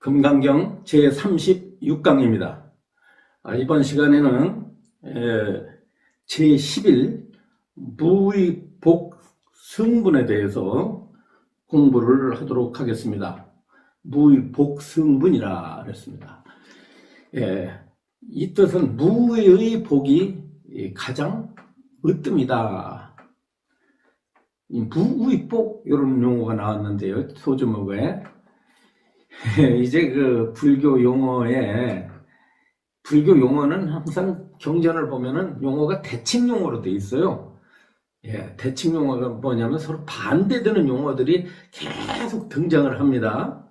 금강경 제36강입니다. 이번 시간에는 제11 무의복승분에 대해서 공부를 하도록 하겠습니다. 무의복승분이라 그랬습니다. 이 뜻은 무의 복이 가장 으뜸이다. 무의복 이런 용어가 나왔는데요. 소제목에 이제 그 불교 용어는 항상 경전을 보면은 용어가 대칭 용어로 돼 있어요. 대칭 용어가 뭐냐면 서로 반대되는 용어들이 계속 등장을 합니다.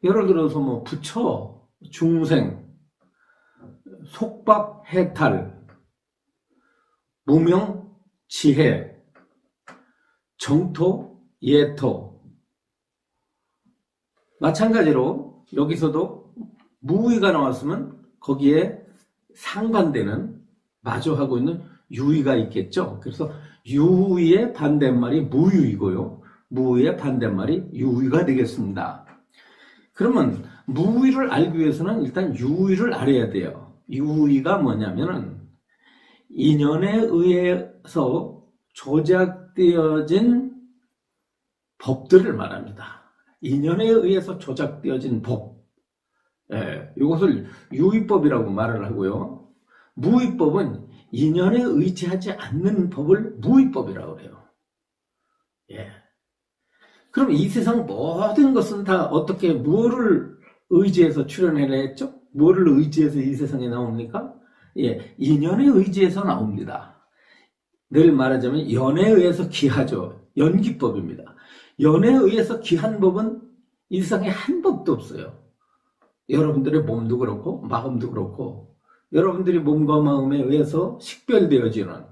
예를 들어서 뭐 부처, 중생, 속박, 해탈, 무명, 지혜, 정토, 예토. 마찬가지로 여기서도 무의가 나왔으면 거기에 상반되는 마주하고 있는 유의가 있겠죠. 그래서 유의의 반대말이 무유이고요. 무의의 반대말이 유의가 되겠습니다. 그러면 무의를 알기 위해서는 일단 유의를 알아야 돼요. 유의가 뭐냐면은 인연에 의해서 조작되어진 법들을 말합니다. 인연에 의해서 조작되어진 법, 이것을 유의법이라고 말을 하고요. 무의법은 인연에 의지하지 않는 법을 무의법이라고 해요. 그럼 이 세상 모든 것은 다 어떻게 무엇을 의지해서 출현을 했죠? 무엇을 의지해서 이 세상에 나옵니까? 인연에 의지해서 나옵니다. 늘 말하자면 연에 의해서 기하죠. 연기법입니다. 연에 의해서 기한 법은 이 세상에 한 법도 없어요. 여러분들의 몸도 그렇고 마음도 그렇고 여러분들이 몸과 마음에 의해서 식별되어지는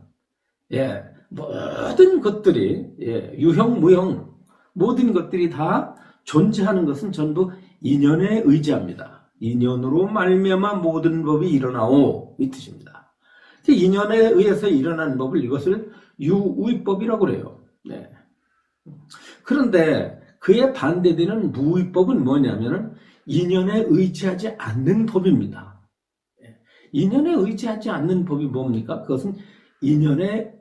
모든 것들이 유형 무형 모든 것들이 다 존재하는 것은 전부 인연에 의지합니다. 인연으로 말미암아 모든 법이 일어나오 이 뜻입니다. 인연에 의해서 일어난 법을 이것을 유의법이라고 그래요. 그런데 그에 반대되는 무의법은 뭐냐면은 인연에 의지하지 않는 법입니다. 인연에 의지하지 않는 법이 뭡니까? 그것은 인연에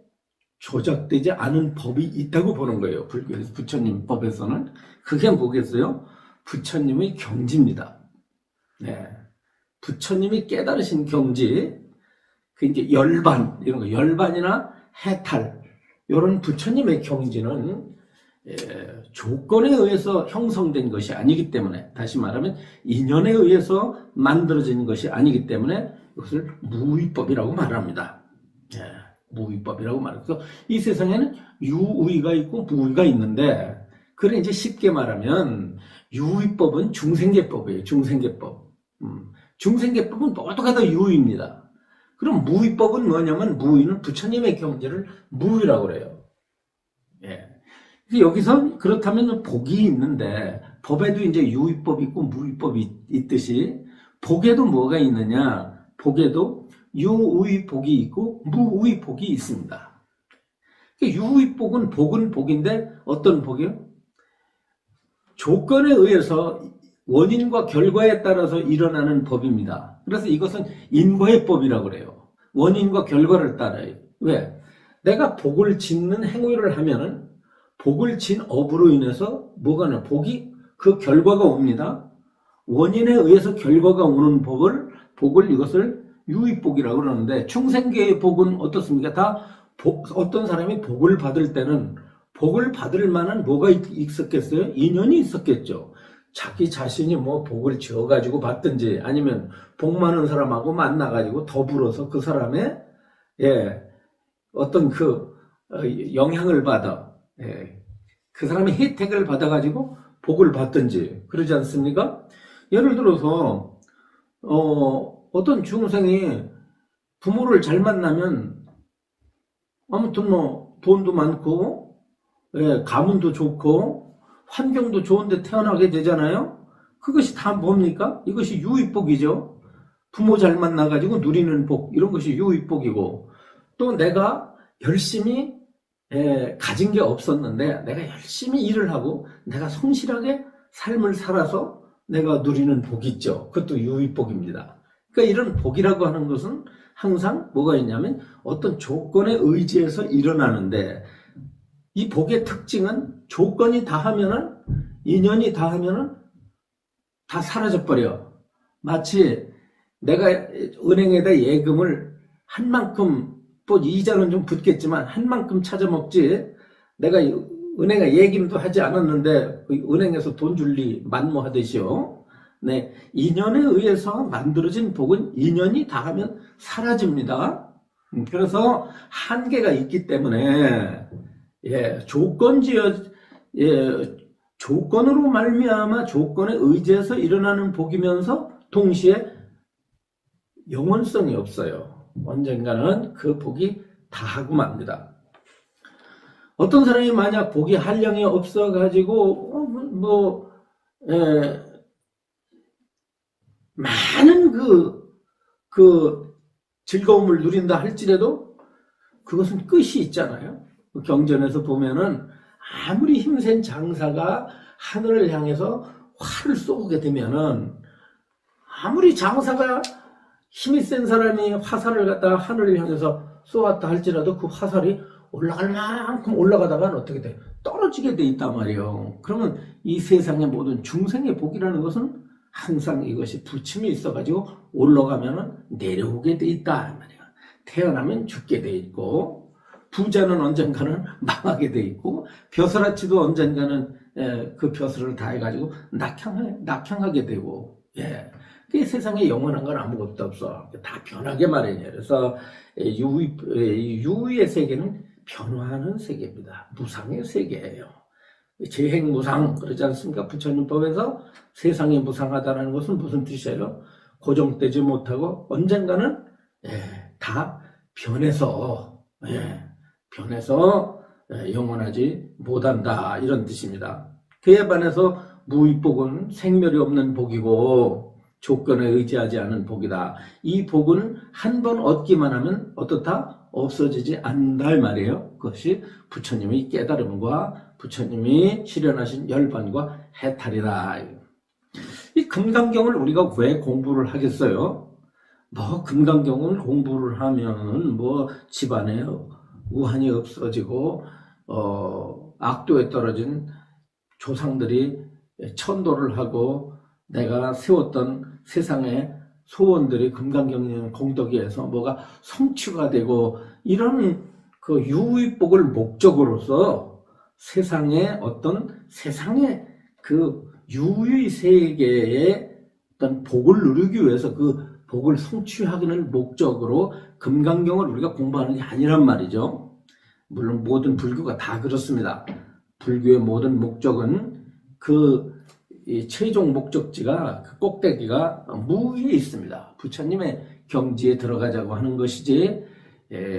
조작되지 않은 법이 있다고 보는 거예요. 불교에서 부처님 법에서는. 그게 뭐겠어요? 부처님의 경지입니다. 부처님이 깨달으신 경지, 그 이제 열반, 이런 거, 열반이나 해탈, 이런 부처님의 경지는 조건에 의해서 형성된 것이 아니기 때문에, 다시 말하면 인연에 의해서 만들어진 것이 아니기 때문에 이것을 무의법이라고 말합니다. 무의법이라고 말해서 이 세상에는 유의가 있고 무의가 있는데, 그래 이제 쉽게 말하면 유의법은 중생계법이에요. 중생계법. 중생계법은 모두가 다 유의입니다. 그럼 무의법은 뭐냐면 무의는 부처님의 경지를 무의라고 그래요. 여기서 그렇다면 복이 있는데 법에도 이제 유의법이 있고 무의법이 있듯이 복에도 뭐가 있느냐? 복에도 유의복이 있고 무의복이 있습니다. 유의복은 복은 복인데 어떤 복이요? 조건에 의해서 원인과 결과에 따라서 일어나는 법입니다. 그래서 이것은 인과의 법이라고 그래요. 원인과 결과를 따라요. 왜? 내가 복을 짓는 행위를 하면은 복을 진 업으로 인해서 뭐가 나? 복이 그 결과가 옵니다. 원인에 의해서 결과가 오는 복을 이것을 유의복이라고 그러는데, 충생계의 복은 어떻습니까? 다 어떤 사람이 복을 받을 때는 복을 받을 만한 뭐가 있었겠어요? 인연이 있었겠죠. 자기 자신이 뭐 복을 지어가지고 받든지 아니면 복 많은 사람하고 만나가지고 더불어서 그 사람의 어떤 그 영향을 받아 그 사람의 혜택을 받아가지고 복을 받든지 그러지 않습니까? 예를 들어서 어떤 중생이 부모를 잘 만나면 아무튼 뭐 돈도 많고 가문도 좋고 환경도 좋은데 태어나게 되잖아요. 그것이 다 뭡니까? 이것이 유의복이죠. 부모 잘 만나가지고 누리는 복, 이런 것이 유의복이고, 또 내가 열심히 가진 게 없었는데 내가 열심히 일을 하고 내가 성실하게 삶을 살아서 내가 누리는 복이 있죠. 그것도 유의복입니다. 그러니까 이런 복이라고 하는 것은 항상 뭐가 있냐면 어떤 조건에 의지해서 일어나는데, 이 복의 특징은 조건이 다 하면은, 인연이 다 하면은 다 사라져버려. 마치 내가 은행에다 예금을 한 만큼, 또 이자는 좀 붙겠지만 한 만큼 찾아먹지, 내가 은행에 예금도 하지 않았는데 은행에서 돈 줄리 만무하듯이요. 네, 인연에 의해서 만들어진 복은 인연이 다 하면 사라집니다. 그래서 한계가 있기 때문에, 예, 조건으로 말미암아 조건에 의지해서 일어나는 복이면서 동시에 영원성이 없어요. 언젠가는 그 복이 다 하고 맙니다. 어떤 사람이 만약 복이 한량이 없어가지고 많은 그 즐거움을 누린다 할지라도 그것은 끝이 있잖아요. 경전에서 보면은 아무리 힘센 장사가 하늘을 향해서 활을 쏘게 되면은, 아무리 장사가 힘이 센 사람이 화살을 갖다가 하늘을 향해서 쏘았다 할지라도 그 화살이 올라갈 만큼 올라가다가는 어떻게 돼? 떨어지게 돼 있단 말이에요. 그러면 이 세상의 모든 중생의 복이라는 것은 항상 이것이 부침이 있어가지고 올라가면은 내려오게 돼 있다 말이야. 태어나면 죽게 돼 있고, 부자는 언젠가는 망하게 돼 있고, 벼슬아치도 언젠가는 그 벼슬을 다 해가지고 낙향하게 되고, 예. 그 세상에 영원한 건 아무것도 없어. 다 변하게 마련이에요. 그래서 유의의 세계는 변화하는 세계입니다. 무상의 세계예요. 재행무상 그러지 않습니까? 부처님법에서 세상이 무상하다는 것은 무슨 뜻이에요? 고정되지 못하고 언젠가는 다 변해서 영원하지 못한다, 이런 뜻입니다. 그에 반해서 무위복은 생멸이 없는 복이고 조건에 의지하지 않은 복이다. 이 복은 한 번 얻기만 하면 어떻다? 없어지지 않는다 이 말이에요. 그것이 부처님의 깨달음과 부처님이 실현하신 열반과 해탈이다. 이 금강경을 우리가 왜 공부를 하겠어요? 금강경을 공부를 하면 집안에 우환이 없어지고 악도에 떨어진 조상들이 천도를 하고 내가 세웠던 세상의 소원들이 금강경련 공덕위에서 뭐가 성취가 되고, 이런 그 유의복을 목적으로서 세상의 그 유의 세계의 어떤 복을 누리기 위해서 그 복을 성취하기를 목적으로 금강경을 우리가 공부하는 게 아니란 말이죠. 물론 모든 불교가 다 그렇습니다. 불교의 모든 목적은 이 최종 목적지가, 그 꼭대기가 무위에 있습니다. 부처님의 경지에 들어가자고 하는 것이지,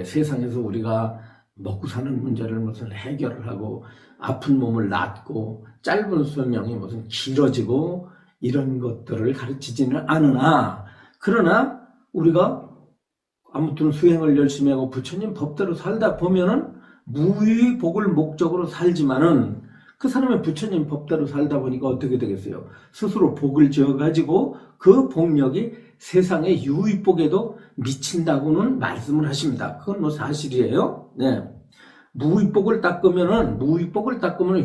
세상에서 우리가 먹고 사는 문제를 무슨 해결을 하고 아픈 몸을 낫고 짧은 수명이 무슨 길어지고 이런 것들을 가르치지는 않으나, 그러나 우리가 아무튼 수행을 열심히 하고 부처님 법대로 살다 보면은 무위의 복을 목적으로 살지만은, 그 사람의 부처님 법대로 살다 보니까 어떻게 되겠어요? 스스로 복을 지어가지고 그 복력이 세상의 유의복에도 미친다고는 말씀을 하십니다. 그건 사실이에요. 네. 무의복을 닦으면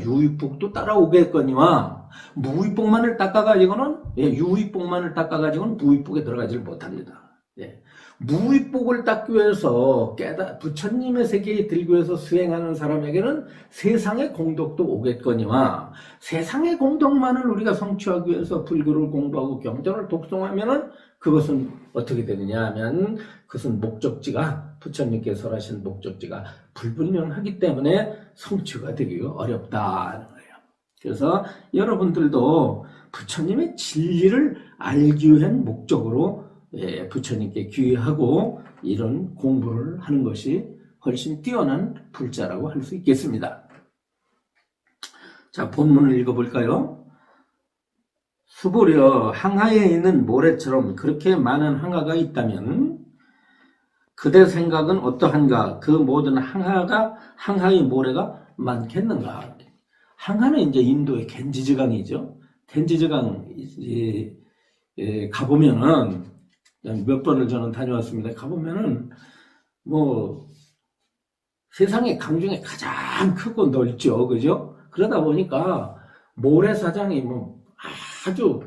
유의복도 따라오겠거니와, 무의복만을 닦아가지고는, 유의복만을 닦아가지고는 무의복에 들어가지를 못합니다. 예. 무의복을 닦기 위해서 부처님의 세계에 들기 위해서 수행하는 사람에게는 세상의 공덕도 오겠거니와, 세상의 공덕만을 우리가 성취하기 위해서 불교를 공부하고 경전을 독송하면은 그것은 어떻게 되느냐 하면, 그것은 목적지가, 부처님께서 설하신 목적지가 불분명하기 때문에 성취가 되기가 어렵다는 거예요. 그래서 여러분들도 부처님의 진리를 알기 위한 목적으로 부처님께 귀의하고 이런 공부를 하는 것이 훨씬 뛰어난 불자라고 할 수 있겠습니다. 자, 본문을 읽어볼까요? 수보려 항하에 있는 모래처럼 그렇게 많은 항하가 있다면 그대 생각은 어떠한가? 그 모든 항하의 모래가 많겠는가? 항하는 이제 인도의 겐지즈강이죠. 겐지즈강 가보면은 몇 번을 저는 다녀왔습니다. 가보면은 뭐 세상의 강 중에 가장 크고 넓죠, 그죠? 그러다 보니까 모래사장이 뭐 아주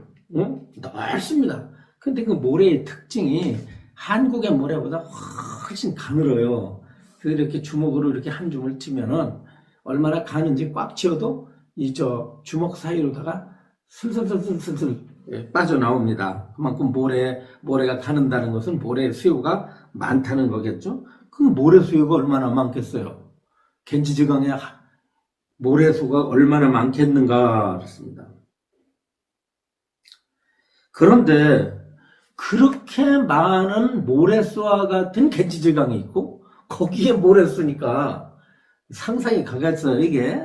넓습니다. 근데 그 모래의 특징이 한국의 모래보다 훨씬 가늘어요. 그래서 이렇게 주먹으로 이렇게 한 줌을 치면은 얼마나 가는지 꽉 쥐어도 이 주먹 사이로다가 슬슬슬슬슬 빠져나옵니다. 그만큼 모래가 가는다는 것은 모래 수요가 많다는 거겠죠. 그 모래 수요가 얼마나 많겠어요. 겐지즈강에 모래수가 얼마나 많겠는가 그렇습니다. 그런데 그렇게 많은 모래수와 같은 겐지즈강이 있고 거기에 모래수니까 상상이 가겠어요. 이게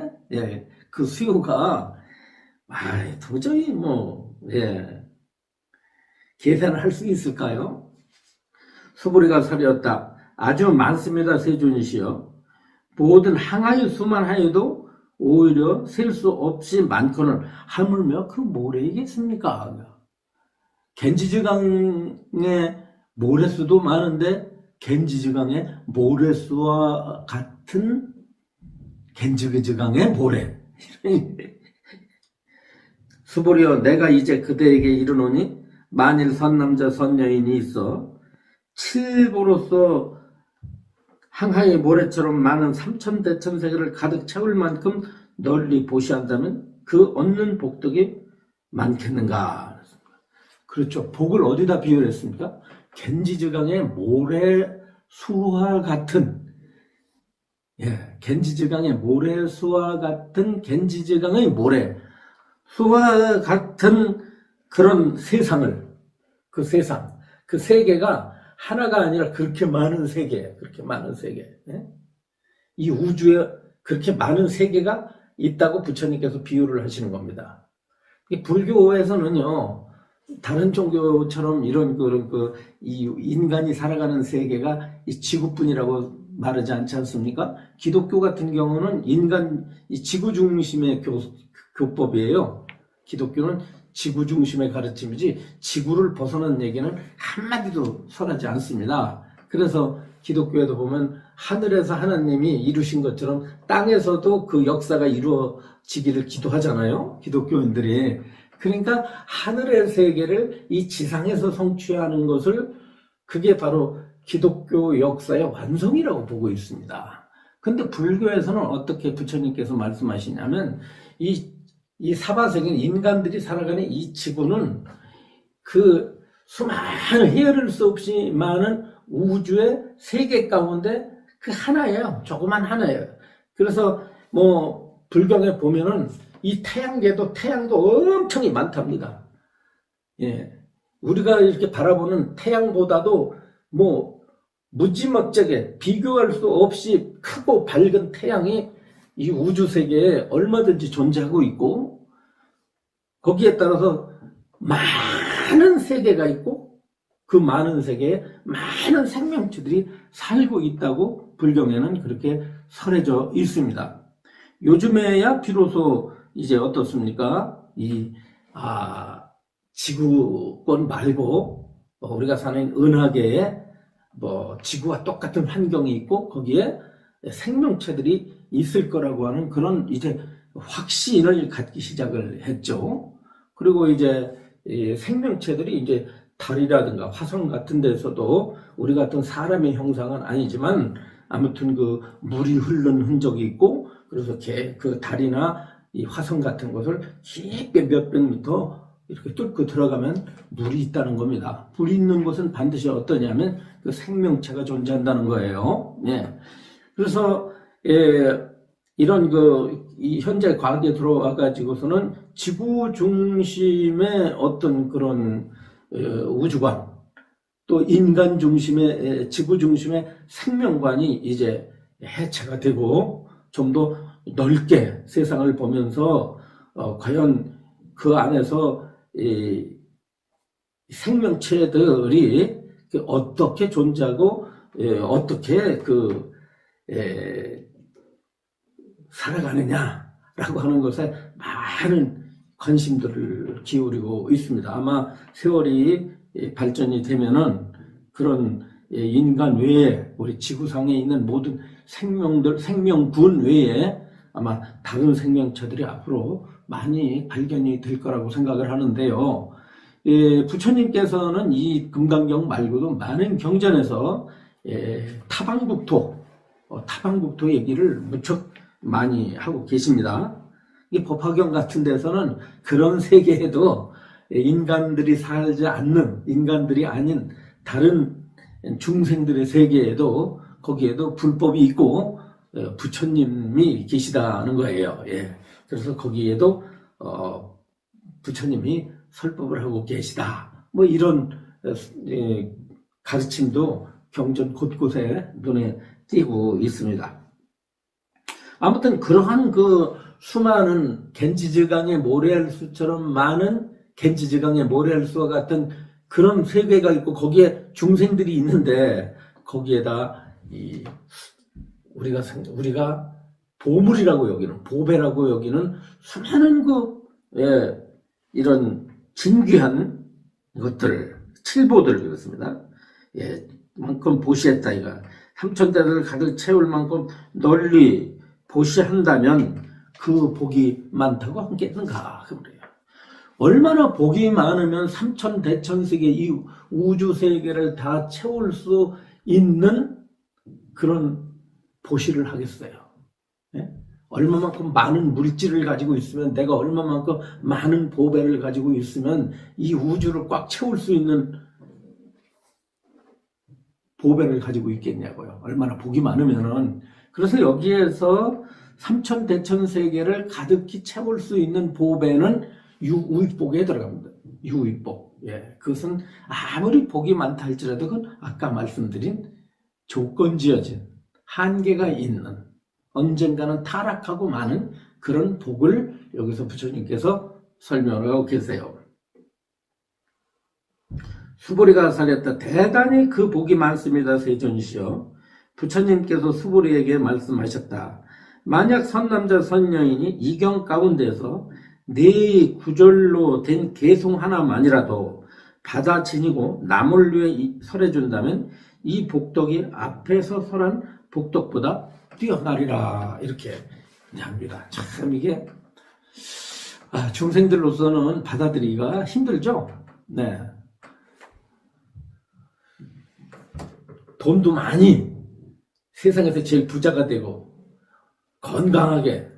그 수요가 도저히 계산을 할 수 있을까요? 수부리가 설이었다. 아주 많습니다. 세존이시여. 모든 항아리 수만 하여도 오히려 셀 수 없이 많거늘 하물며 그 모래이겠습니까? 겐지즈강에 모래수도 많은데 겐지즈강에 모래수와 같은 겐지즈강의 모래. 수보리여 내가 이제 그대에게 이르노니 만일 선남자 선여인이 있어 칠보로서 항하의 모래처럼 많은 삼천대천세계를 가득 채울 만큼 널리 보시한다면 그 얻는 복덕이 많겠는가? 그렇죠. 복을 어디다 비유했습니까? 겐지즈강의 모래수와 같은 겐지즈강의 모래수와 같은 겐지즈강의 모래 수와 같은 그런 세상을 그 세계가 하나가 아니라 그렇게 많은 세계, 이 우주에 그렇게 많은 세계가 있다고 부처님께서 비유를 하시는 겁니다. 불교에서는요, 다른 종교처럼 이런 이 인간이 살아가는 세계가 이 지구뿐이라고 말하지 않지 않습니까? 기독교 같은 경우는 이 지구 중심의 교법이에요. 기독교는 지구 중심의 가르침이지 지구를 벗어난 얘기는 한마디도 설하지 않습니다. 그래서 기독교에도 보면 하늘에서 하나님이 이루신 것처럼 땅에서도 그 역사가 이루어지기를 기도하잖아요. 기독교인들이. 그러니까 하늘의 세계를 이 지상에서 성취하는 것을 그게 바로 기독교 역사의 완성이라고 보고 있습니다. 근데 불교에서는 어떻게 부처님께서 말씀하시냐면 이 사바세계는 인간들이 살아가는 이 지구는 그 수많은 헤아릴 수 없이 많은 우주의 세계 가운데 그 하나예요. 조그만 하나예요. 그래서 불경에 보면은 이 태양도 엄청이 많답니다. 우리가 이렇게 바라보는 태양보다도 무지막지하게 비교할 수 없이 크고 밝은 태양이 이 우주 세계에 얼마든지 존재하고 있고 거기에 따라서 많은 세계가 있고 그 많은 세계에 많은 생명체들이 살고 있다고 불경에는 그렇게 설해져 있습니다. 요즘에야 비로소 이제 어떻습니까? 지구권 말고 우리가 사는 은하계에 지구와 똑같은 환경이 있고 거기에 생명체들이 있을 거라고 하는 그런 이제 확신을 갖기 시작을 했죠. 그리고 이제 생명체들이 이제 달이라든가 화성 같은 데서도 우리 같은 사람의 형상은 아니지만 아무튼 그 물이 흐르는 흔적이 있고 그래서 그 달이나 이 화성 같은 것을 깊게 몇백 미터 이렇게 뚫고 들어가면 물이 있다는 겁니다. 물이 있는 곳은 반드시 어떠냐면 그 생명체가 존재한다는 거예요. 그래서 이런 이 현재 과학에 들어와 가지고서는 지구 중심의 어떤 그런 우주관 또 인간 중심의 지구 중심의 생명관이 이제 해체가 되고 좀 더 넓게 세상을 보면서 과연 그 안에서 이 생명체들이 어떻게 존재하고 어떻게 살아가느냐라고 하는 것에 많은 관심들을 기울이고 있습니다. 아마 세월이 발전이 되면은 그런 인간 외에 우리 지구상에 있는 모든 생명군 외에 아마 다른 생명체들이 앞으로 많이 발견이 될 거라고 생각을 하는데요. 부처님께서는 이 금강경 말고도 많은 경전에서 타방국토 얘기를 무척 많이 하고 계십니다. 이 법화경 같은 데서는 그런 세계에도 인간들이 살지 않는, 인간들이 아닌 다른 중생들의 세계에도 거기에도 불법이 있고 부처님이 계시다는 거예요. 예. 그래서 거기에도 부처님이 설법을 하고 계시다. 뭐 이런 가르침도 경전 곳곳에 눈에 띄고 있습니다. 아무튼 그러한 그 수많은 겐지즈강의 모래알수처럼 많은 겐지즈강의 모래알수와 같은 그런 세계가 있고 거기에 중생들이 있는데 거기에다 우리가 보물이라고 여기는 보배라고 여기는 수많은 이런 진귀한 것들 칠보들 그렇습니다. 만큼 보시했다 이가 삼천대를 가득 채울 만큼 널리 보시한다면 그 복이 많다고 하겠는가 그래요. 얼마나 복이 많으면 삼천대천세계 이 우주세계를 다 채울 수 있는 그런 보시를 하겠어요. 예? 얼마만큼 많은 물질을 가지고 있으면 내가 얼마만큼 많은 보배를 가지고 있으면 이 우주를 꽉 채울 수 있는 보배를 가지고 있겠냐고요. 얼마나 복이 많으면은. 그래서 여기에서 삼천대천세계를 가득히 채울 수 있는 보배는 유의복에 들어갑니다. 유의복. 예. 그것은 아무리 복이 많다 할지라도 그건 아까 말씀드린 조건지어진 한계가 있는 언젠가는 타락하고 마는 그런 복을 여기서 부처님께서 설명을 하고 계세요. 수보리가 살렸다. 대단히 그 복이 많습니다. 세존이시여. 부처님께서 수보리에게 말씀하셨다. 만약 선남자 선여인이 이경 가운데서 네 구절로 된 개송 하나만이라도 받아 지니고 남을 위해 설해준다면 이 복덕이 앞에서 설한 복덕보다 뛰어나리라. 이렇게 합니다. 참 이게 중생들로서는 받아들이기가 힘들죠. 네. 돈도 많이 세상에서 제일 부자가 되고 건강하게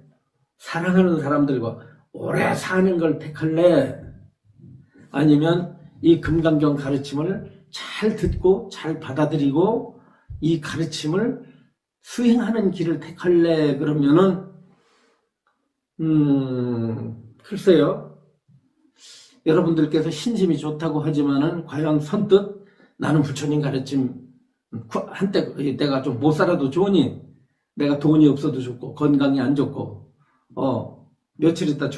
사랑하는 사람들과 오래 사는 걸 택할래? 아니면 이 금강경 가르침을 잘 듣고 잘 받아들이고 이 가르침을 수행하는 길을 택할래? 그러면은 글쎄요. 여러분들께서 신심이 좋다고 하지만은 과연 선뜻 나는 부처님 가르침 한때 내가 좀 못 살아도 좋으니 내가 돈이 없어도 좋고 건강이 안 좋고 며칠 있다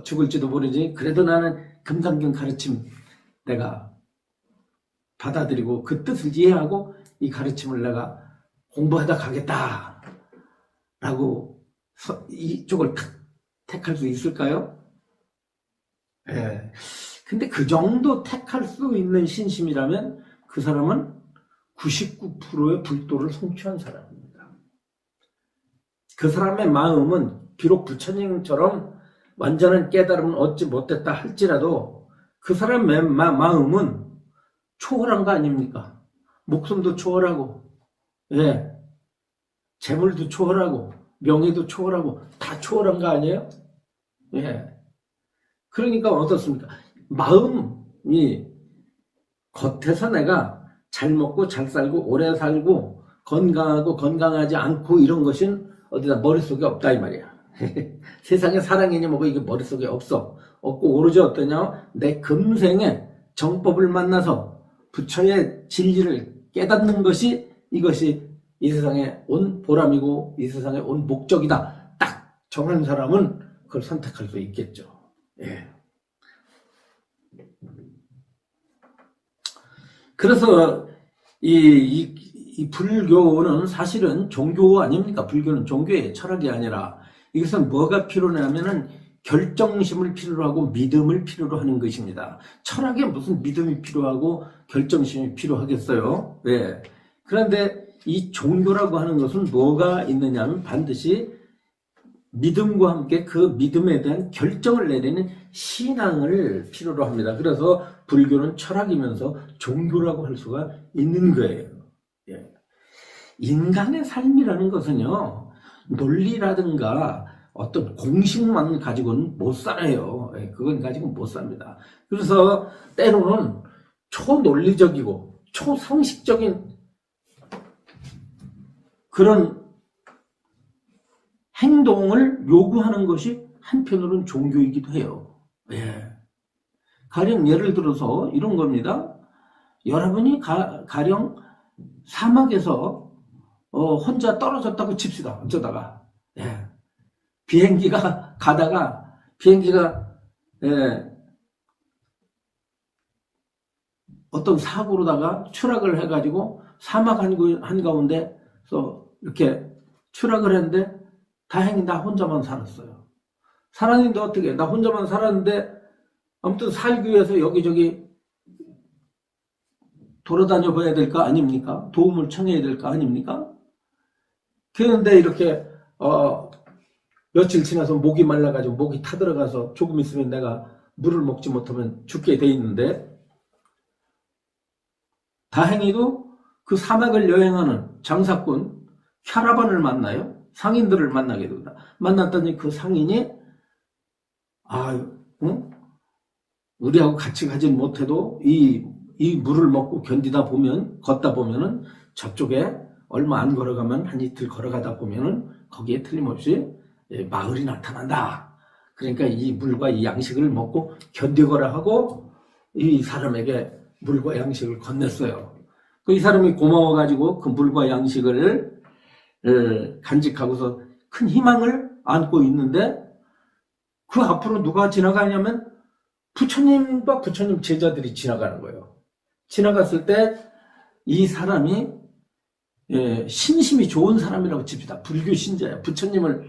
죽을지도 모르지 그래도 나는 금강경 가르침 내가 받아들이고 그 뜻을 이해하고 이 가르침을 내가 공부하다 가겠다 라고 이쪽을 택할 수 있을까요? 예. 근데 그 정도 택할 수 있는 신심이라면 그 사람은 99%의 불도를 성취한 사람입니다. 그 사람의 마음은 비록 부처님처럼 완전한 깨달음을 얻지 못했다 할지라도 그 사람의 마음은 초월한 거 아닙니까? 목숨도 초월하고, 예, 재물도 초월하고, 명예도 초월하고, 다 초월한 거 아니에요? 예. 그러니까 어떻습니까? 마음이 겉에서 내가 잘 먹고 잘 살고 오래 살고 건강하고 건강하지 않고 이런 것은 어디다 머릿속에 없다 이 말이야. 세상에 사랑이니 뭐고 이게 머릿속에 없고 오로지 어떠냐 내 금생에 정법을 만나서 부처의 진리를 깨닫는 것이 이것이 이 세상에 온 보람이고 이 세상에 온 목적이다 딱 정한 사람은 그걸 선택할 수 있겠죠. 예. 그래서 이 불교는 사실은 종교 아닙니까? 불교는 종교의 철학이 아니라 이것은 뭐가 필요하냐면은 결정심을 필요로 하고 믿음을 필요로 하는 것입니다. 철학에 무슨 믿음이 필요하고 결정심이 필요하겠어요? 왜? 그런데 이 종교라고 하는 것은 뭐가 있느냐면 반드시 믿음과 함께 그 믿음에 대한 결정을 내리는 신앙을 필요로 합니다. 그래서 불교는 철학이면서 종교라고 할 수가 있는 거예요. 예. 인간의 삶이라는 것은요, 논리라든가 어떤 공식만 가지고는 못 살아요. 예, 그건 가지고 못 삽니다. 그래서 때로는 초논리적이고 초상식적인 그런 행동을 요구하는 것이 한편으로는 종교이기도 해요. 예. 가령 예를 들어서 이런 겁니다. 여러분이 가령 사막에서 혼자 떨어졌다고 칩시다. 어쩌다가. 예. 비행기가 가다가 비행기가 어떤 사고로다가 추락을 해가지고 사막 한가운데서 이렇게 추락을 했는데 다행히 나 혼자만 살았어요. 살았는데 어떻게? 나 혼자만 살았는데 아무튼 살기 위해서 여기저기 돌아다녀 봐야 될 거 아닙니까? 도움을 청해야 될 거 아닙니까? 그런데 이렇게 며칠 지나서 목이 말라가지고 목이 타들어가서 조금 있으면 내가 물을 먹지 못하면 죽게 돼 있는데 다행히도 그 사막을 여행하는 장사꾼 캬라반을 만나요. 상인들을 만나게 됩니다. 만났더니 그 상인이 응? 우리하고 같이 가진 못해도 이 물을 먹고 견디다 보면 걷다 보면은 저쪽에 얼마 안 걸어가면 한 이틀 걸어가다 보면은 거기에 틀림없이 마을이 나타난다. 그러니까 이 물과 이 양식을 먹고 견디거라 하고 이 사람에게 물과 양식을 건넸어요. 이 사람이 고마워가지고 그 물과 양식을 간직하고서 큰 희망을 안고 있는데 그 앞으로 누가 지나가냐면 부처님과 부처님 제자들이 지나가는 거예요. 지나갔을 때 이 사람이 신심이 좋은 사람이라고 칩시다. 불교 신자야. 부처님을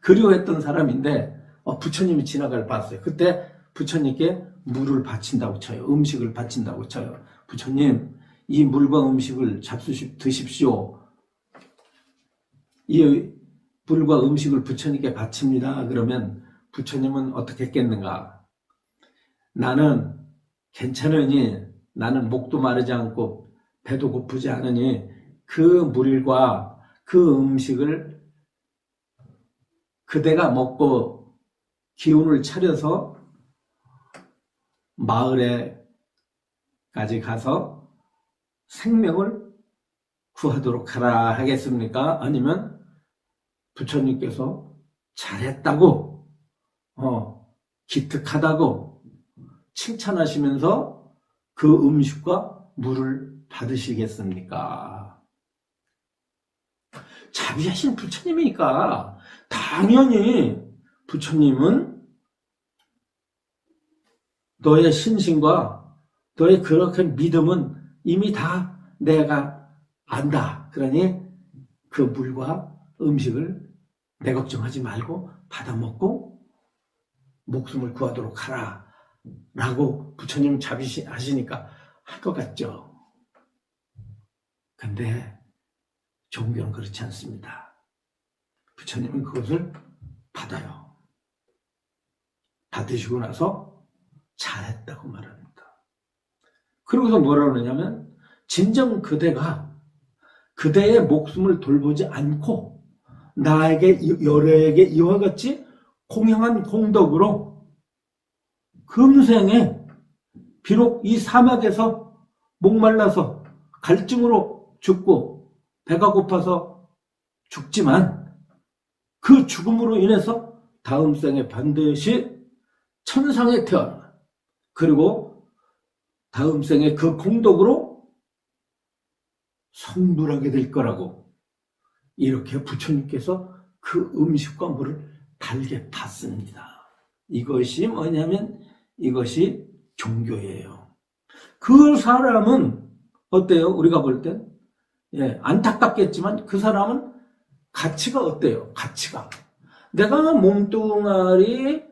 그리워했던 사람인데 부처님이 지나갈 봤어요. 그때 부처님께 물을 바친다고 쳐요. 음식을 바친다고 쳐요. 부처님, 이 물과 음식을 드십시오. 이 물과 음식을 부처님께 바칩니다. 그러면 부처님은 어떻게 했겠는가? 나는 괜찮으니, 나는 목도 마르지 않고 배도 고프지 않으니 그 물과 그 음식을 그대가 먹고 기운을 차려서 마을에까지 가서 생명을 구하도록 하라 하겠습니까? 아니면 부처님께서 잘했다고 기특하다고 칭찬하시면서 그 음식과 물을 받으시겠습니까? 자비하신 부처님이니까 당연히 부처님은 너의 신심과 너의 그렇게 믿음은 이미 다 내가 안다. 그러니 그 물과 음식을 내 걱정하지 말고 받아 먹고 목숨을 구하도록 하라. 라고 부처님 자비하시니까 할 것 같죠. 근데 종교는 그렇지 않습니다. 부처님은 그것을 받아요. 받으시고 나서 잘했다고 말합니다. 그러고서 뭐라 그러냐면 진정 그대가 그대의 목숨을 돌보지 않고 나에게 여러에게 이와 같이 공양한 공덕으로 금생에 비록 이 사막에서 목말라서 갈증으로 죽고 배가 고파서 죽지만 그 죽음으로 인해서 다음 생에 반드시 천상에 태어나 그리고 다음 생에 그 공덕으로 성불하게 될 거라고 이렇게 부처님께서 그 음식과 물을 달게 받습니다. 이것이 뭐냐면 이것이 종교예요. 그 사람은 어때요? 우리가 볼 때 안타깝겠지만 그 사람은 가치가 어때요? 가치가 내가 몸뚱아리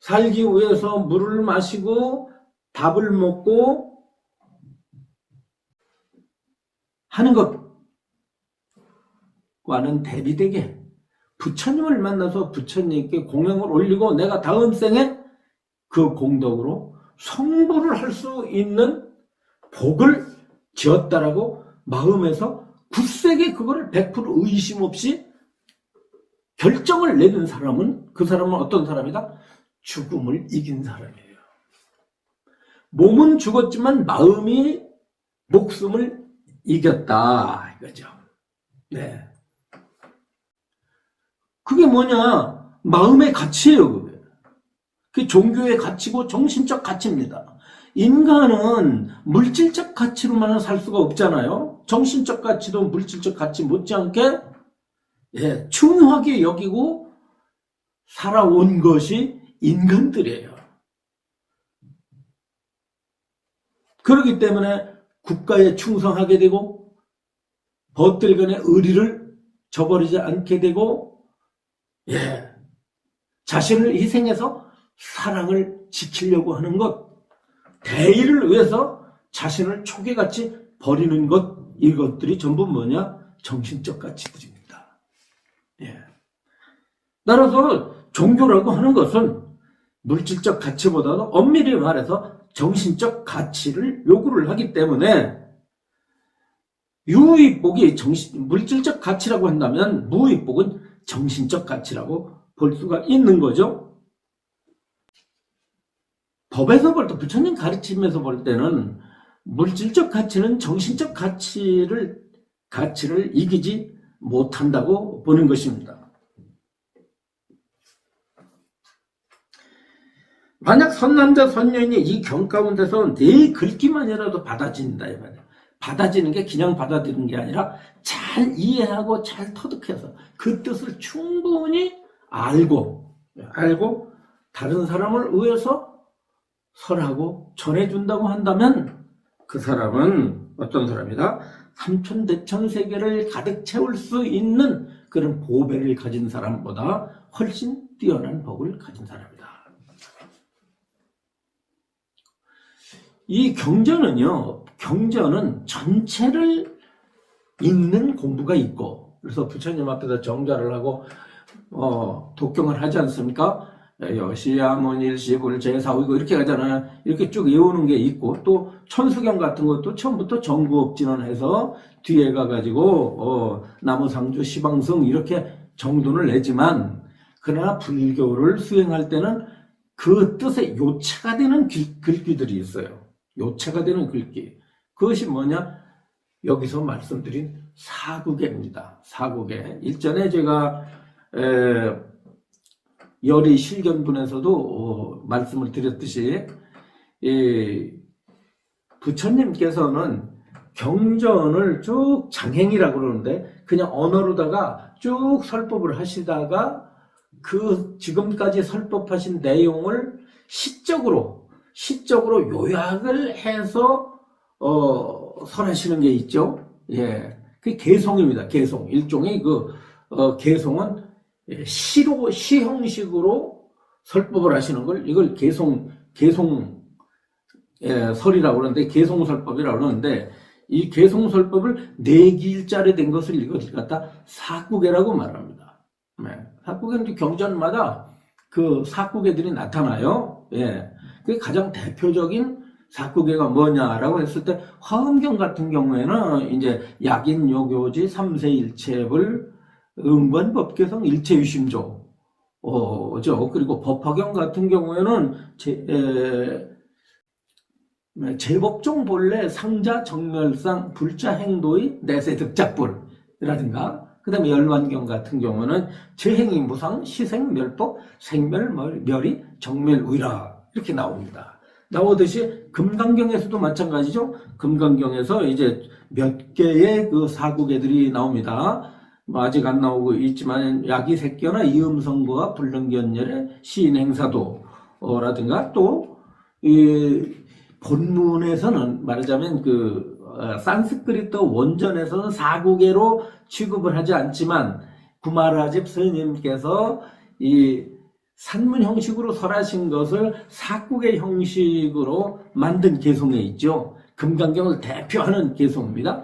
살기 위해서 물을 마시고 밥을 먹고 하는 것과는 대비되게 부처님을 만나서 부처님께 공양을 올리고 내가 다음 생에 그 공덕으로 성불을 할 수 있는 복을 지었다라고 마음에서 굳세게 그거를 100% 의심 없이 결정을 내린 사람은, 그 사람은 어떤 사람이다? 죽음을 이긴 사람이에요. 몸은 죽었지만 마음이 목숨을 이겼다 이거죠. 네. 그게 뭐냐? 마음의 가치예요. 그게. 그게 종교의 가치고 정신적 가치입니다. 인간은 물질적 가치로만 살 수가 없잖아요. 정신적 가치도 물질적 가치 못지않게 중요하게 여기고 살아온 것이 인간들이에요. 그렇기 때문에 국가에 충성하게 되고 벗들간의 의리를 저버리지 않게 되고 자신을 희생해서 사랑을 지키려고 하는 것, 대의를 위해서 자신을 초계같이 버리는 것, 이것들이 전부 뭐냐? 정신적 가치들입니다. 따라서 종교라고 하는 것은 물질적 가치보다도 엄밀히 말해서 정신적 가치를 요구를 하기 때문에 유의복이 물질적 가치라고 한다면 무의복은 정신적 가치라고 볼 수가 있는 거죠. 법에서 볼 때, 부처님 가르침에서 볼 때는 물질적 가치는 정신적 가치를 이기지 못한다고 보는 것입니다. 만약 선남자 선녀인이 이 경 가운데서 내 글귀만이라도 받아진다 이 말이야. 받아지는 게 그냥 받아들이는 게 아니라 잘 이해하고 잘 터득해서 그 뜻을 충분히 알고 다른 사람을 위해서 설하고 전해준다고 한다면 그 사람은 어떤 사람이다? 삼천대천세계를 가득 채울 수 있는 그런 보배를 가진 사람보다 훨씬 뛰어난 복을 가진 사람이다. 이 경전은 전체를 읽는 공부가 있고, 그래서 부처님 앞에서 정좌를 하고 독경을 하지 않습니까? 여시야문일시불 제사오이고 이렇게 가잖아요. 이렇게 쭉 외우는 게 있고, 또 천수경 같은 것도 처음부터 정구업진원해서 뒤에 가가지고 나무상주 시방승 이렇게 정돈을 내지만, 그러나 불교를 수행할 때는 그 뜻에 요체가 되는 글귀들이 있어요. 요체가 되는 글귀. 그것이 뭐냐? 여기서 말씀드린 사구계입니다. 사구계. 일전에 제가 열의 실견분에서도 말씀을 드렸듯이 부처님께서는 경전을 쭉 장행이라고 그러는데 그냥 언어로다가 쭉 설법을 하시다가 그 지금까지 설법하신 내용을 시적으로 요약을 해서 설하시는 게 있죠. 그 개송입니다. 개송. 일종의 개송은 시 형식으로 설법을 하시는 걸 이걸 설이라고 그러는데 개송설법이라고 그러는데 이 개송설법을 네 길자로 된 것을 이것을 갖다 사구계라고 말합니다. 사구계는 경전마다 그 사구계들이 나타나요. 그 가장 대표적인 사구계가 뭐냐라고 했을 때 화엄경 같은 경우에는 이제 약인 요교지 삼세일체불 응관법계성 일체유심조 그리고 법화경 같은 경우에는 제법종 본래 상자 정멸상 불자 행도의 내세득작불이라든가 그 다음에 열반경 같은 경우는 재행이 무상 시생 멸법 생멸멸이 정멸의라 이렇게 나옵니다. 나오듯이 금강경에서도 마찬가지죠. 금강경에서 이제 몇 개의 그 사구계들이 나옵니다. 아직 안 나오고 있지만 야기색견나 이음성보와 불능견열의 시인행사도라든가 또 이 본문에서는 말하자면 산스크리트 원전에서는 사구계로 취급을 하지 않지만 구마라집 스님께서 이 산문 형식으로 설하신 것을 사국의 형식으로 만든 개송에 있죠. 금강경을 대표하는 개송입니다.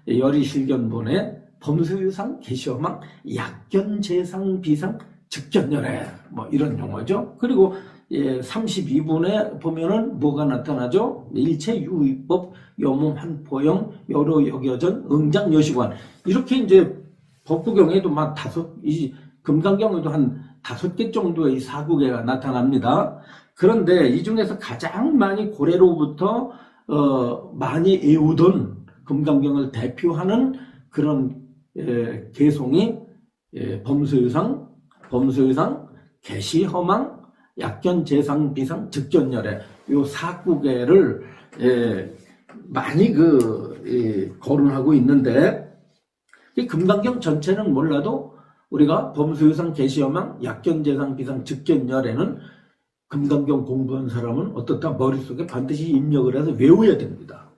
열의실견본의 범수유상, 계시어망, 약견재상, 비상, 즉견열애 뭐 이런 용어죠. 그리고 32분에 보면은 뭐가 나타나죠? 일체유의법, 여몸 한포영, 여로 역여전, 응장 여시관 이렇게 이제 법구경에도 막 이 금강경에도 한 5개 정도의 사구계가 나타납니다. 그런데 이 중에서 가장 많이 고래로부터 많이 애우던 금강경을 대표하는 그런 개송이 범수유상, 계시허망, 약견재상, 비상, 즉견열애 요 사구계를 많이 거론하고 있는데 이 금강경 전체는 몰라도 우리가 범수유상, 계시허망, 약견재상, 비상, 즉견열애는 금강경 공부한 사람은 어떻다 머릿속에 반드시 입력을 해서 외워야 됩니다.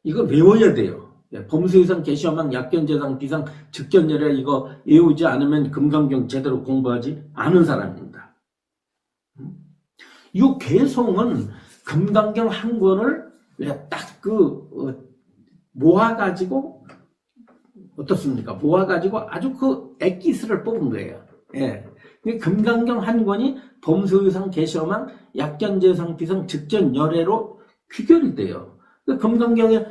이걸 외워야 돼요. 범수유상, 계시허망, 약견재상, 비상, 즉견열애 이거 외우지 않으면 금강경 제대로 공부하지 않은 사람입니다. 이 개송은 금강경 한 권을 딱 모아가지고 어떻습니까? 모아가지고 아주 엑기스를 뽑은 거예요. 예. 금강경 한 권이 범수유상, 계시허망, 약견재상, 비상, 즉견열애로 귀결이 돼요. 금강경에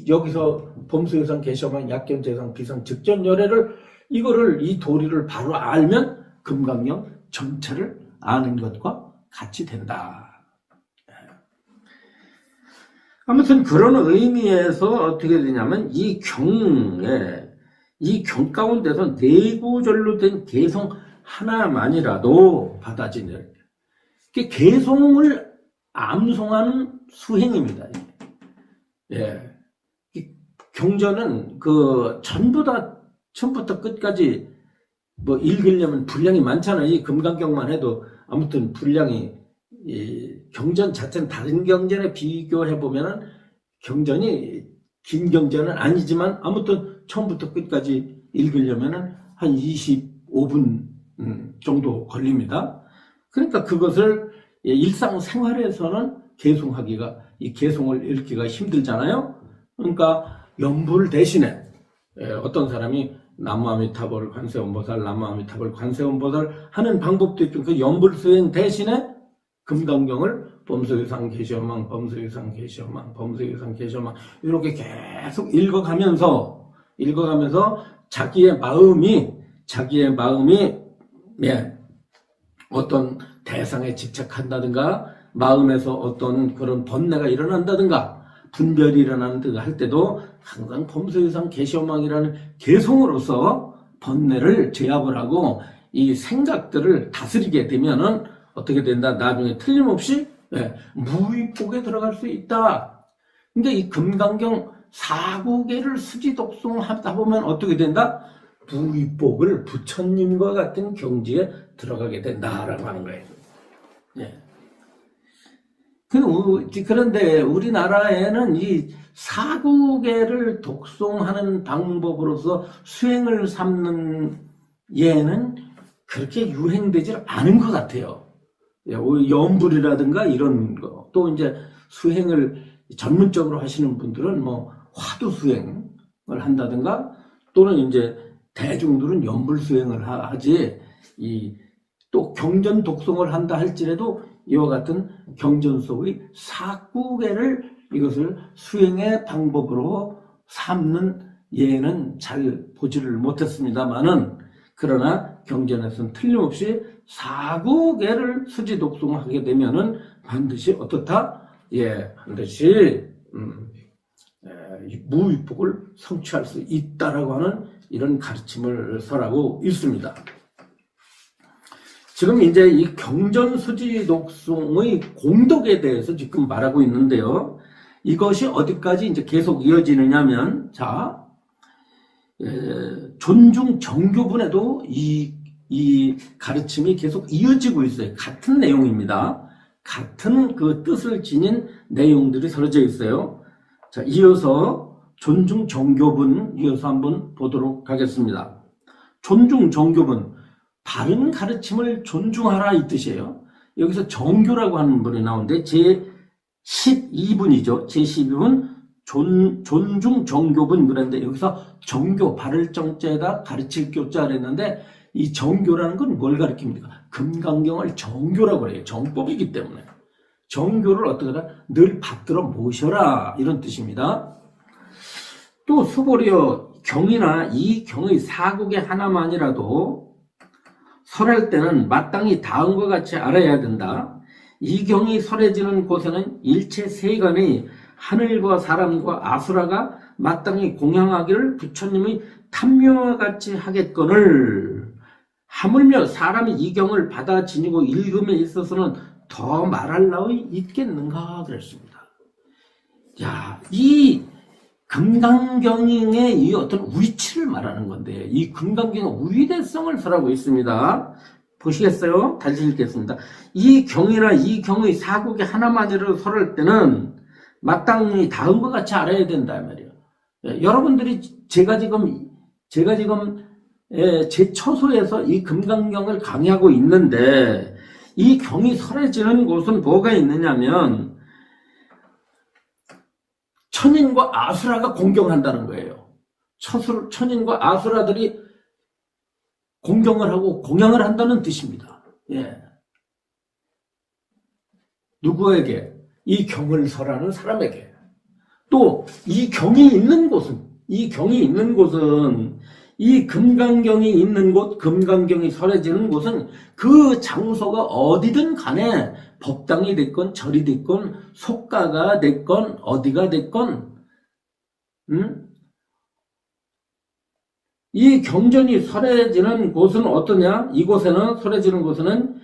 여기서 범수유상, 계시허망, 약견재상, 비상, 즉견열애를 이 도리를 바로 알면 금강경 전체를 아는 것과 같이 된다. 아무튼 그런 의미에서 어떻게 되냐면 이 경 가운데서 내구절로 된 개송 하나만이라도 받아지는 개송을 암송하는 수행입니다. 예. 경전은 전부 다 처음부터 끝까지 뭐 읽으려면 분량이 많잖아요. 이 금강경만 해도 아무튼 분량이 경전 자체는 다른 경전에 비교해 보면은 경전이 긴 경전은 아니지만 아무튼 처음부터 끝까지 읽으려면은 한 25분 정도 걸립니다. 그러니까 그것을 일상생활에서는 개송을 읽기가 힘들잖아요. 그러니까 연불 대신에 어떤 사람이 나무아미타불 관세음보살, 나무아미타불 관세음보살 하는 방법도 있고 그 연불 수행 대신에 금강경을 범수유상, 계시허망, 범수유상, 계시허망, 범수유상, 계시허망 이렇게 계속 읽어가면서 자기의 마음이 어떤 대상에 집착한다든가 마음에서 어떤 그런 번뇌가 일어난다든가 분별이 일어난다든가 할 때도 항상 범수유상, 계시허망이라는 개송으로서 번뇌를 제압을 하고 이 생각들을 다스리게 되면은 어떻게 된다? 나중에 틀림없이 무위복에 들어갈 수 있다. 근데 이 금강경 사구계를 수지독송하다 보면 어떻게 된다? 무위복을 부처님과 같은 경지에 들어가게 된다라고 하는 거예요. 예. 그런데 우리나라에는 이 사구계를 독송하는 방법으로서 수행을 삼는 예는 그렇게 유행되지 않은 것 같아요. 연불이라든가 이런 거. 또 이제 수행을 전문적으로 하시는 분들은 뭐 화두 수행을 한다든가 또는 이제 대중들은 연불 수행을 하지 또 경전 독송을 한다 할지라도 이와 같은 경전 속의 사구계를 이것을 수행의 방법으로 삼는 예는 잘 보지를 못했습니다만은 그러나 경전에서는 틀림없이 사구계를 수지 독송하게 되면은 반드시 어떻다? 반드시 무위복을 성취할 수 있다라고 하는 이런 가르침을 설하고 있습니다. 지금 이제 이 경전 수지 독송의 공덕에 대해서 지금 말하고 있는데요. 이것이 어디까지 이제 계속 이어지느냐면, 존중 정교분에도 이 가르침이 계속 이어지고 있어요. 같은 내용입니다. 같은 그 뜻을 지닌 내용들이 설어져 있어요. 자, 이어서 존중 정교분 이어서 한번 보도록 하겠습니다. 존중 정교분, 바른 가르침을 존중하라 이 뜻이에요. 여기서 정교라고 하는 분이 나오는데 제 12분이죠. 제 12분 존중 정교분 그랬는데 여기서 정교, 바를 정자에다 가르칠 교자 그랬는데 이 정교라는 건 뭘 가르칩니까? 금강경을 정교라고 해요. 정법이기 때문에. 정교를 어떻게 하라? 늘 받들어 모셔라 이런 뜻입니다. 또 수보리여 경이나 이 경의 사국의 하나만이라도 설할 때는 마땅히 다음과 같이 알아야 된다. 이 경이 설해지는 곳에는 일체 세간의 하늘과 사람과 아수라가 마땅히 공양하기를 부처님의 탐묘와 같이 하겠거늘 하물며 사람이 이 경을 받아 지니고 읽음에 있어서는 더 말할 나위 있겠는가 그랬습니다. 야, 이 금강경의 이 어떤 위치를 말하는 건데 이 금강경의 위대성을 설하고 있습니다. 보시겠어요? 다시 읽겠습니다. 이 경이나 이 경의 사국의 하나만이라도 설할 때는 마땅히 다음과 같이 알아야 된다 말이에요. 여러분들이 제가 지금 제 처소에서 이 금강경을 강의하고 있는데 이 경이 설해지는 곳은 뭐가 있느냐면 천인과 아수라가 공경한다는 거예요. 천인과 아수라들이 공경을 하고 공양을 한다는 뜻입니다. 예. 누구에게? 이 경을 설하는 사람에게. 또 이 경이 있는 곳은 이 금강경이 있는 곳, 금강경이 설해지는 곳은 그 장소가 어디든 간에 법당이 됐건 절이 됐건 속가가 됐건 어디가 됐건 이 경전이 설해지는 곳은 어떠냐? 이곳에는 설해지는 곳에는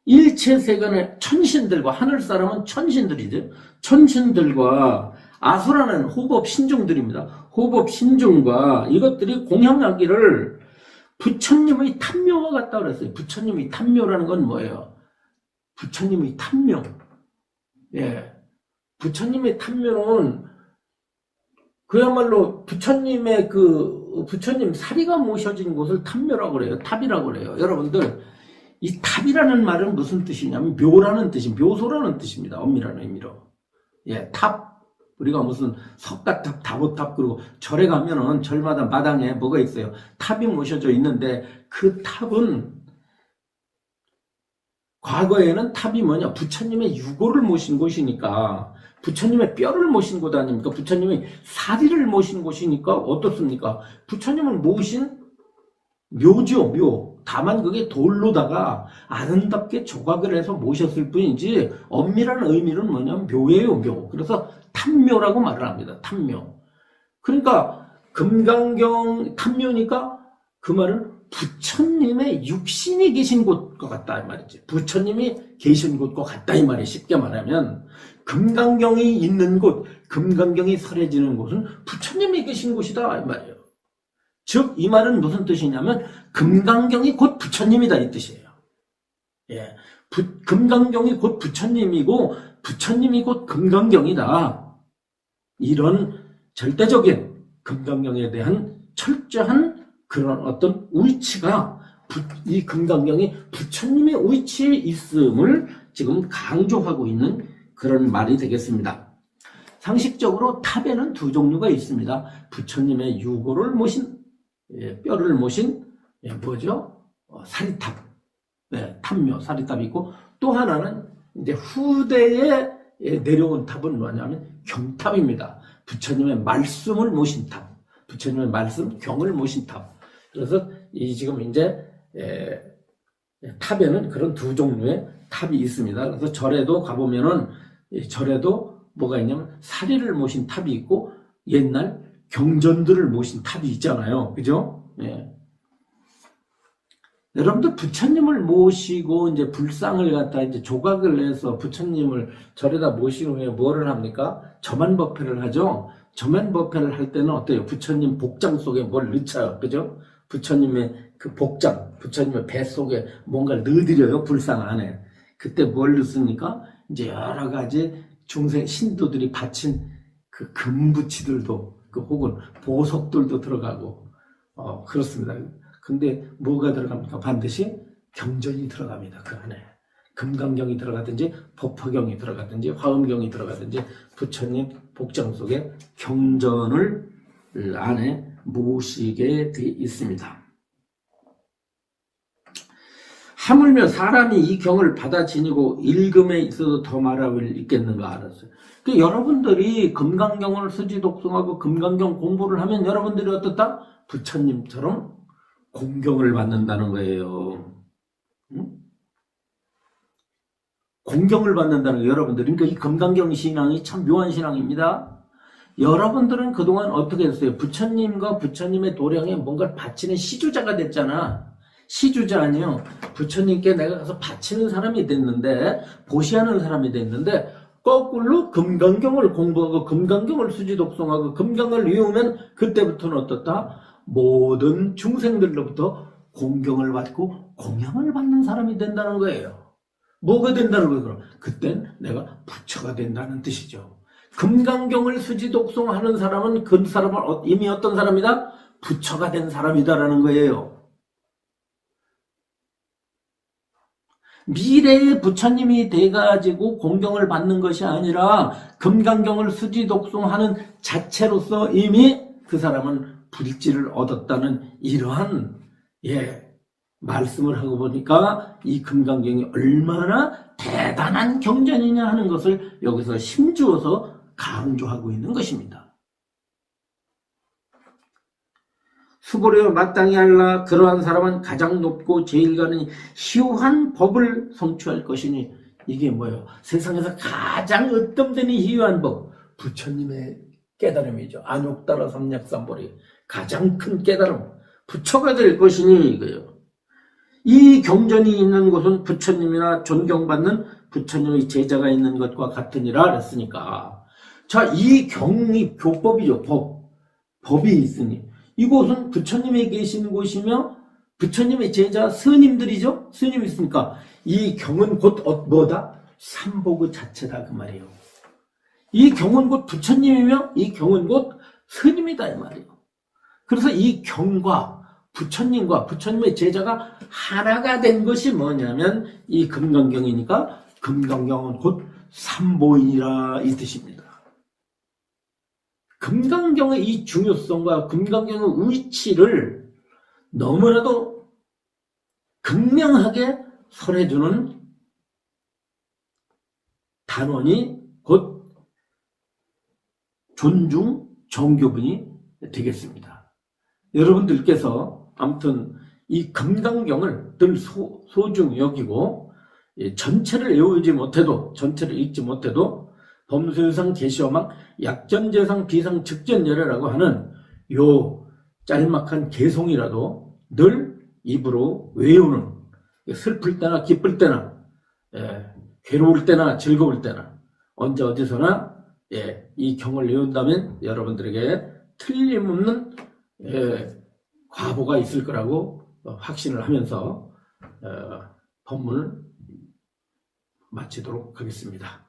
일체 세간의 천신들과 하늘 사람은 천신들이죠. 천신들과 아수라는 호법 신중들입니다. 호법 신중과 이것들이 공양하기를 부처님의 탐묘와 같다 그랬어요. 부처님의 탐묘라는 건 뭐예요? 부처님의 탐묘. 예. 부처님의 탐묘는 그야말로 부처님의 부처님 사리가 모셔진 곳을 탐묘라고 그래요. 탑이라고 그래요. 여러분들, 이 탑이라는 말은 무슨 뜻이냐면 묘라는 뜻이, 묘소라는 뜻입니다. 엄밀한 의미로. 예, 탑. 우리가 무슨 석가탑, 다보탑, 그리고 절에 가면은 절마다 마당에 뭐가 있어요? 탑이 모셔져 있는데 그 탑은 과거에는 탑이 뭐냐? 부처님의 유고를 모신 곳이니까 부처님의 뼈를 모신 곳 아닙니까? 부처님의 사리를 모신 곳이니까 어떻습니까? 부처님을 모신 묘죠, 묘. 다만 그게 돌로다가 아름답게 조각을 해서 모셨을 뿐이지 엄밀한 의미는 뭐냐면 묘예요, 묘. 그래서 탐묘라고 말을 합니다. 탐묘. 그러니까 금강경 탐묘니까 그 말은 부처님의 육신이 계신 곳과 같다 이 말이지. 부처님이 계신 곳과 같다 이 말이 쉽게 말하면 금강경이 있는 곳, 금강경이 설해지는 곳은 부처님이 계신 곳이다 이 말이에요. 즉 이 말은 무슨 뜻이냐면 금강경이 곧 부처님이다 이 뜻이에요. 예, 금강경이 곧 부처님이고 부처님이 곧 금강경이다. 이런 절대적인 금강경에 대한 철저한 그런 어떤 위치가 이 금강경이 부처님의 위치에 있음을 지금 강조하고 있는 그런 말이 되겠습니다. 상식적으로 탑에는 두 종류가 있습니다. 부처님의 유고를 모신 뼈를 모신 뭐죠? 사리탑, 탑묘 사리탑이 있고 또 하나는 이제 후대에 내려온 탑은 뭐냐면 경탑입니다. 부처님의 말씀을 모신 탑, 부처님의 말씀 경을 모신 탑. 그래서 이 지금 이제 탑에는 그런 두 종류의 탑이 있습니다. 그래서 절에도 가보면은 절에도 뭐가 있냐면 사리를 모신 탑이 있고 옛날 경전들을 모신 탑이 있잖아요. 그죠? 예. 여러분들 부처님을 모시고 이제 불상을 갖다 이제 조각을 해서 부처님을 절에다 모시는 후에 뭐를 합니까? 점안법회를 하죠. 점안법회를 할 때는 어때요? 부처님 복장 속에 뭘 넣죠. 그죠? 부처님의 그 복장, 부처님의 배 속에 뭔가를 넣어드려요. 불상 안에. 그때 뭘 넣습니까? 이제 여러 가지 중생 신도들이 바친 그 금부치들도 혹은 보석들도 들어가고 그렇습니다. 근데 뭐가 들어갑니까? 반드시 경전이 들어갑니다. 그 안에. 금강경이 들어가든지 법화경이 들어가든지 화엄경이 들어가든지 부처님 복장 속에 경전을 안에 모시게 돼 있습니다. 하물며 사람이 이 경을 받아 지니고 읽음에 있어도 더 말하길 있겠는가 알았어요. 그 여러분들이 금강경을 수지 독송하고 금강경 공부를 하면 여러분들이 어떻다? 부처님처럼 공경을 받는다는 거예요. 응? 공경을 받는다는 거예요, 여러분들. 그러니까 이 금강경 신앙이 참 묘한 신앙입니다. 여러분들은 그동안 어떻게 했어요? 부처님과 부처님의 도량에 뭔가를 바치는 시주자가 됐잖아. 시주자 아니요. 부처님께 내가 가서 바치는 사람이 됐는데, 보시하는 사람이 됐는데, 거꾸로 금강경을 공부하고 금강경을 수지 독송하고 금강을 외우면 그때부터는 어떻다? 모든 중생들로부터 공경을 받고 공양을 받는 사람이 된다는 거예요. 뭐가 된다는 거예요? 그럼 그땐 내가 부처가 된다는 뜻이죠. 금강경을 수지 독송하는 사람은 그 사람은 이미 어떤 사람이다? 부처가 된 사람이다라는 거예요. 미래의 부처님이 돼가지고 공경을 받는 것이 아니라 금강경을 수지 독송하는 자체로서 이미 그 사람은 불지를 얻었다는 이러한 말씀을 하고 보니까 이 금강경이 얼마나 대단한 경전이냐 하는 것을 여기서 힘주어서 강조하고 있는 것입니다. 수고려 마땅히 할라. 그러한 사람은 가장 높고 제일 가는 희유한 법을 성취할 것이니. 이게 뭐예요? 세상에서 가장 으뜸되는 희유한 법, 부처님의 깨달음이죠. 안욕따라 삼약삼보리, 가장 큰 깨달음, 부처가 될 것이니 이거예요. 이 경전이 있는 곳은 부처님이나 존경받는 부처님의 제자가 있는 것과 같으니라 그랬으니까, 자, 이 경이 교법이죠. 법이 있으니 이곳은 부처님이 계신 곳이며 부처님의 제자 스님들이죠. 스님이 있으니까 이 경은 곧 뭐다? 삼보그 자체다 그 말이에요. 이 경은 곧 부처님이며 이 경은 곧 스님이다 이 말이에요. 그래서 이 경과 부처님과 부처님의 제자가 하나가 된 것이 뭐냐면 이 금강경이니까 금강경은 곧 삼보이니라 이 뜻입니다. 금강경의 이 중요성과 금강경의 위치를 너무나도 극명하게 설해주는 단원이 곧 존중 정교분이 되겠습니다. 여러분들께서 아무튼 이 금강경을 늘 소중히 여기고 전체를 외우지 못해도 전체를 읽지 못해도 범수유상 계시어망 약전재상 비상 즉전열애라고 하는 요 짤막한 개송이라도 늘 입으로 외우는, 슬플 때나 기쁠 때나 괴로울 때나 즐거울 때나 언제 어디서나 이 경을 외운다면 여러분들에게 틀림없는 과보가 있을 거라고 확신을 하면서 법문을 마치도록 하겠습니다.